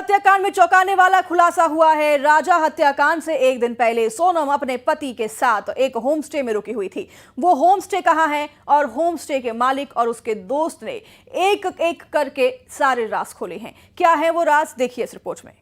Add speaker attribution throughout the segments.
Speaker 1: हत्याकांड में चौंकाने वाला खुलासा हुआ है। राजा हत्याकांड से एक दिन पहले सोनम अपने पति के साथ एक होमस्टे में रुकी हुई थी। वो होमस्टे कहां है और होमस्टे के मालिक और उसके दोस्त ने एक एक करके सारे राज खोले हैं। क्या है वो राज, देखिए इस रिपोर्ट में।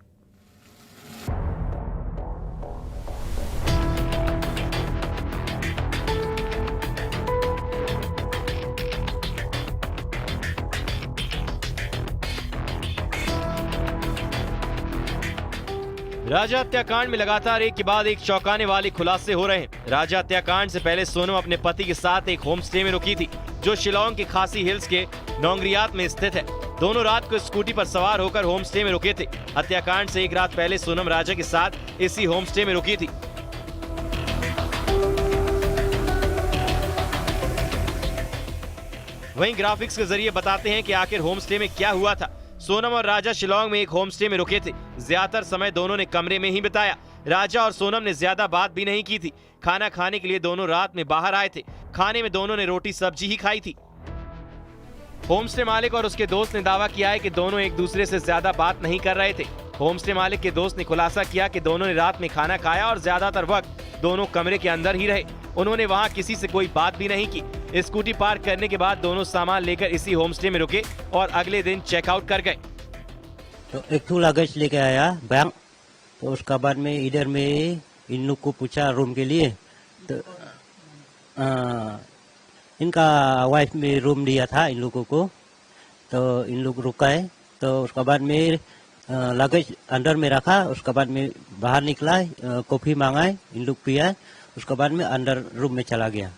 Speaker 2: राजा हत्याकांड में लगातार एक के बाद एक चौंकाने वाले खुलासे हो रहे हैं। राजा हत्याकांड से पहले सोनम अपने पति के साथ एक होम स्टे में रुकी थी, जो शिलांग के खासी हिल्स के नौंगरियात में स्थित है। दोनों रात को स्कूटी पर सवार होकर होम स्टे में रुके थे। हत्याकांड से एक रात पहले सोनम राजा के साथ इसी होम स्टे में रुकी थी। वहीं ग्राफिक्स के जरिए बताते हैं कि आखिर होम स्टे में क्या हुआ था। सोनम और राजा शिलांग में एक होमस्टे में रुके थे। ज्यादातर समय दोनों ने कमरे में ही बिताया। राजा और सोनम ने ज्यादा बात भी नहीं की थी। खाना खाने के लिए दोनों रात में बाहर आए थे। खाने में दोनों ने रोटी सब्जी ही खाई थी। होमस्टे मालिक और उसके दोस्त ने दावा किया है कि दोनों एक दूसरे से ज्यादा बात नहीं कर रहे थे। होमस्टे मालिक के दोस्त ने खुलासा किया कि दोनों ने रात में खाना खाया और ज्यादातर वक्त दोनों कमरे के अंदर ही रहे। उन्होंने वहां किसी से कोई बात भी नहीं की। स्कूटी पार्क करने के बाद दोनों सामान लेकर इसी होमस्टे में रुके और अगले दिन चेकआउट कर गए।
Speaker 3: तो एक तो लगेज लेके आया बैंक, तो उसका बाद में इधर में इन लोग को पूछा रूम के लिए, तो इनका वाइफ में रूम दिया था इन लोगों को, तो इन लोग रुका है। तो उसका बाद में लगेज अंदर में रखा। उसका बाद में बाहर निकला, कॉफी मांगा, इन लोग पिया। उसके बाद में अंदर रूम में चला गया।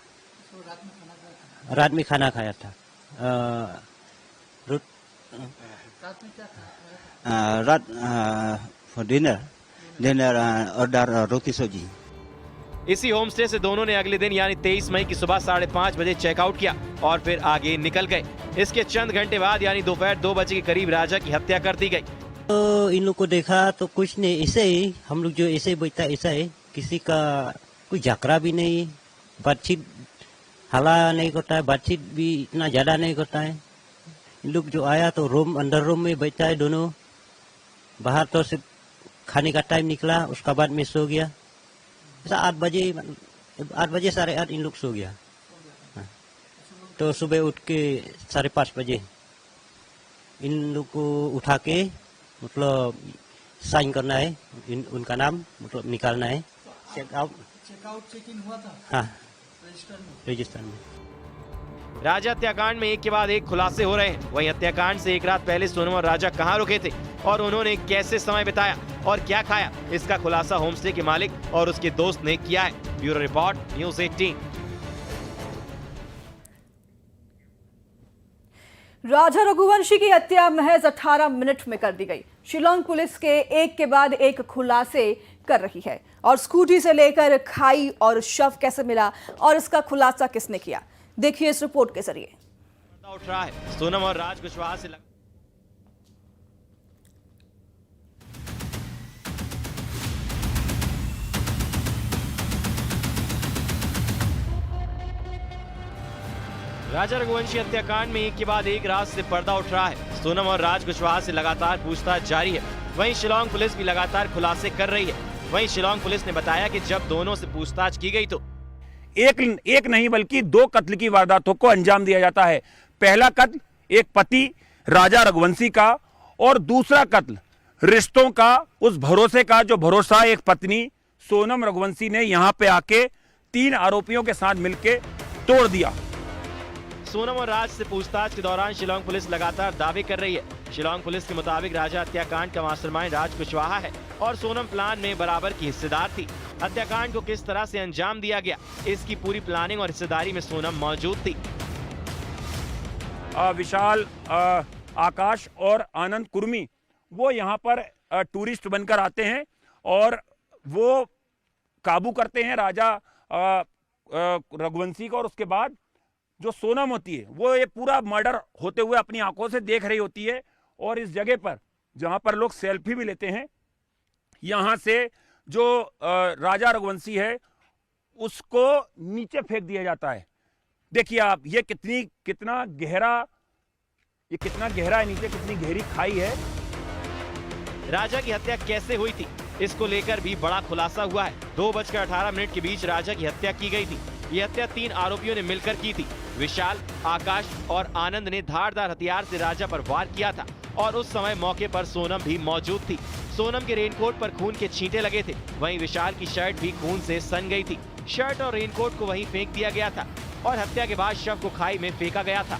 Speaker 3: रात में खाना खाया था।
Speaker 4: रात फॉर डिनर ऑर्डर रोटी सब्जी।
Speaker 2: इसी होमस्टे से दोनों ने अगले दिन यानी 23 मई की सुबह 5:30 बजे चेकआउट किया और फिर आगे निकल गए। इसके चंद घंटे बाद यानी दोपहर 2 बजे के करीब राजा की हत्या कर दी गई।
Speaker 3: तो इन लोग को देखा तो कुछ नहीं, ऐसे ही हम लोग जो ऐसे बैठा ऐसा है, किसी का कोई झगड़ा भी नहीं, बातचीत हल्ला नहीं करता है, बातचीत भी इतना ज्यादा नहीं करता है। इन लोग जो आया तो रूम अंदर रूम में बैठा है दोनों। बाहर तो सिर्फ खाने का टाइम निकला, उसका बाद में सो गया। ऐसा 8 बजे 8:30 इन लोग सो गया। तो सुबह उठ के 5:30 बजे इन लोग को उठा के मतलब साइन करना है, उनका नाम मतलब निकालना है। चेकआउट चेक इन हुआ था। हाँ, रजिस्टर में।
Speaker 2: राजा हत्याकांड में एक के बाद एक खुलासे हो रहे हैं। वहीं हत्याकांड से एक रात पहले सोनम और राजा कहां रुके थे और उन्होंने कैसे समय बिताया और क्या खाया, इसका खुलासा होमस्टे के मालिक और उसके दोस्त ने किया है। Bureau report, news 18।
Speaker 1: राजा रघुवंशी की हत्या महज 18 मिनट में कर दी गई। शिलांग पुलिस के एक के बाद एक खुलासे कर रही है और स्कूटी से लेकर खाई और शव कैसे मिला और इसका खुलासा किसने किया, देखिए इस रिपोर्ट के जरिए।
Speaker 2: उठ रहा है सोनम और राज कुशवाहा से राजा रघुवंशी हत्याकांड में एक के बाद एक रात से पर्दा उठ रहा है। सोनम और राज कुशवाहा से लगातार पूछताछ जारी है। वहीं शिलांग पुलिस भी लगातार खुलासे कर रही है। वहीं शिलांग पुलिस ने बताया कि जब दोनों से पूछताछ की गई तो
Speaker 5: एक नहीं बल्कि 2 कत्ल की वारदातों को अंजाम दिया जाता है। पहला कत्ल एक पति राजा रघुवंशी का और दूसरा कत्ल रिश्तों का, उस भरोसे का जो भरोसा एक पत्नी सोनम रघुवंशी ने यहाँ पे आके 3 आरोपियों के साथ मिलके तोड़ दिया।
Speaker 2: सोनम और राज से पूछताछ के दौरान शिलांग पुलिस लगातार दावे कर रही है। शिलांग पुलिस के मुताबिक राजा हत्याकांड का मास्टरमाइंड राज कुशवाहा है और सोनम प्लान में बराबर की हिस्सेदार थी। हत्याकांड को किस तरह से अंजाम दिया गया, इसकी पूरी प्लानिंग और हिस्सेदारी में सोनम मौजूद थी।
Speaker 5: विशाल, आकाश और आनंद कुर्मी वो यहाँ पर टूरिस्ट बनकर आते हैं और वो काबू करते हैं राजा रघुवंशी को। और उसके बाद जो सोनम होती है वो ये पूरा मर्डर होते हुए अपनी आंखों से देख रही होती है। और इस जगह पर जहां पर लोग सेल्फी भी लेते हैं, यहां से जो राजा रघुवंशी है उसको नीचे फेंक दिया जाता है। देखिए आप, ये कितना गहरा है नीचे, कितनी गहरी खाई है।
Speaker 2: राजा की हत्या कैसे हुई थी, इसको लेकर भी बड़ा खुलासा हुआ है। 2:18 के बीच राजा की हत्या की गई थी। ये हत्या 3 आरोपियों ने मिलकर की थी। विशाल, आकाश और आनंद ने धारदार हथियार से राजा पर वार किया था और उस समय मौके पर सोनम भी मौजूद थी। सोनम के रेनकोट पर खून के छींटे लगे थे। वहीं विशाल की शर्ट भी खून से सन गई थी। शर्ट और रेनकोट को वहीं फेंक दिया गया था और हत्या के बाद शव को खाई में फेंका गया था।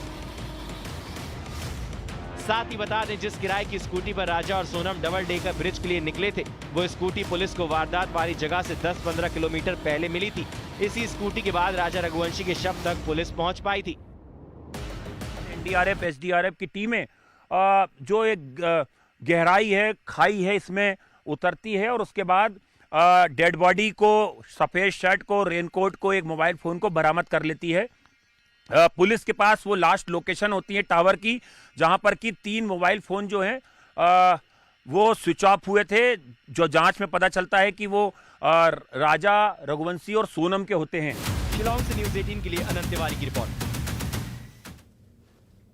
Speaker 2: साथ ही बता दें, जिस किराए की स्कूटी पर राजा और सोनम डबल डेकर ब्रिज के लिए निकले थे, वो स्कूटी पुलिस को वारदात वाली जगह से 10-15 किलोमीटर पहले मिली थी। इसी स्कूटी के बाद राजा रघुवंशी के शव तक पुलिस पहुंच पाई थी।
Speaker 5: एनडीआरएफ, एसडीआरएफ की टीमें जो एक गहराई है, खाई है, इसमें उतरती है और उसके बाद डेड बॉडी को, सफेद शर्ट को, रेनकोट को, एक मोबाइल फोन को बरामद कर लेती है। पुलिस के पास वो लास्ट लोकेशन होती है टावर की, जहां पर कि 3 मोबाइल फोन जो हैं वो स्विच ऑफ हुए थे, जो जांच में पता चलता है कि वो राजा, रघुवंशी और सोनम के होते हैं।
Speaker 2: शिलांग से न्यूज़ 18 के लिए अनंत तिवारी की रिपोर्ट।